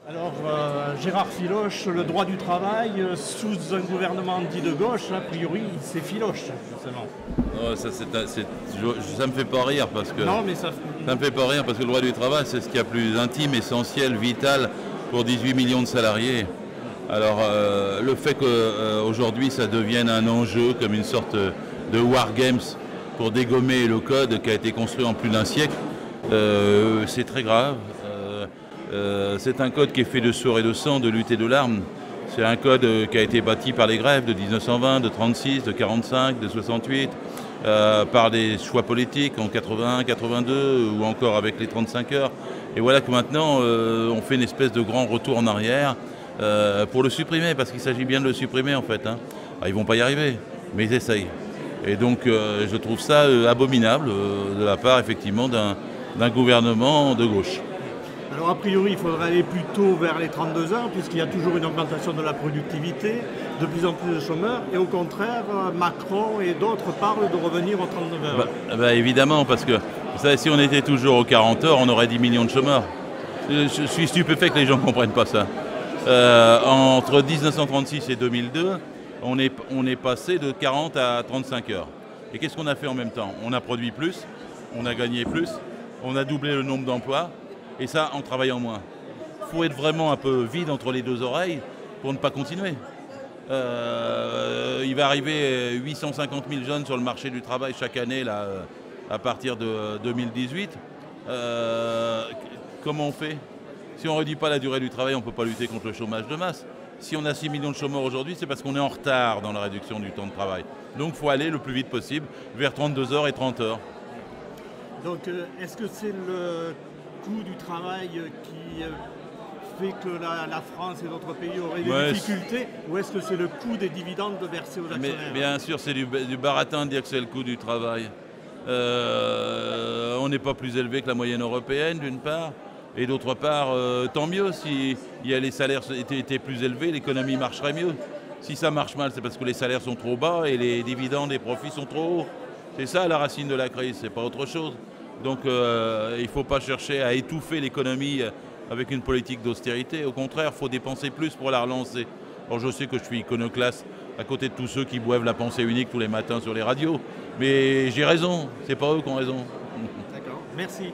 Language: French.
Alors, Gérard Filoche, le droit du travail, sous un gouvernement dit de gauche, a priori, c'est Filoche, forcément. Oh, ça me fait pas rire parce que Non, mais ça me fait pas rire parce que le droit du travail, c'est ce qu'il y a de plus intime, essentiel, vital pour 18 millions de salariés. Alors, le fait qu'aujourd'hui ça devienne un enjeu comme une sorte de war games pour dégommer le code qui a été construit en plus d'un siècle, c'est très grave. C'est un code qui est fait de sueur et de sang, de lutte et de larmes. C'est un code qui a été bâti par les grèves de 1920, de 36, de 45, de 68, par des choix politiques en 81, 82 ou encore avec les 35 heures. Et voilà que maintenant on fait une espèce de grand retour en arrière pour le supprimer, parce qu'il s'agit bien de le supprimer en fait. Hein. Alors, ils ne vont pas y arriver, mais ils essayent. Et donc je trouve ça abominable de la part effectivement d'un gouvernement de gauche. Alors, a priori, il faudrait aller plutôt vers les 32 heures, puisqu'il y a toujours une augmentation de la productivité, de plus en plus de chômeurs, et au contraire, Macron et d'autres parlent de revenir aux 39 heures. Évidemment, parce que vous savez, si on était toujours aux 40 heures, on aurait 10 millions de chômeurs. Je suis stupéfait que les gens ne comprennent pas ça. Entre 1936 et 2002, on est passé de 40 à 35 heures. Et qu'est-ce qu'on a fait en même temps? On a produit plus, on a gagné plus, on a doublé le nombre d'emplois, et ça en travaillant moins. Il faut être vraiment un peu vide entre les deux oreilles pour ne pas continuer. Il va arriver 850 000 jeunes sur le marché du travail chaque année là, à partir de 2018. Comment on fait? Si on ne réduit pas la durée du travail, on ne peut pas lutter contre le chômage de masse. Si on a 6 millions de chômeurs aujourd'hui, c'est parce qu'on est en retard dans la réduction du temps de travail. Donc il faut aller le plus vite possible vers 32 heures et 30 heures. Donc est-ce que c'est le coût du travail qui fait que la France et d'autres pays auraient des difficultés, ou est-ce que c'est le coût des dividendes versés aux actionnaires? Mais bien sûr, c'est du baratin de dire que c'est le coût du travail. On n'est pas plus élevé que la moyenne européenne, d'une part, et d'autre part, tant mieux. Si les salaires étaient plus élevés, l'économie marcherait mieux. Si ça marche mal, c'est parce que les salaires sont trop bas et les dividendes et profits sont trop hauts. C'est ça la racine de la crise, c'est pas autre chose. Donc il ne faut pas chercher à étouffer l'économie avec une politique d'austérité. Au contraire, il faut dépenser plus pour la relancer. Alors je sais que je suis iconoclaste à côté de tous ceux qui boivent la pensée unique tous les matins sur les radios. Mais j'ai raison, c'est pas eux qui ont raison. D'accord, merci.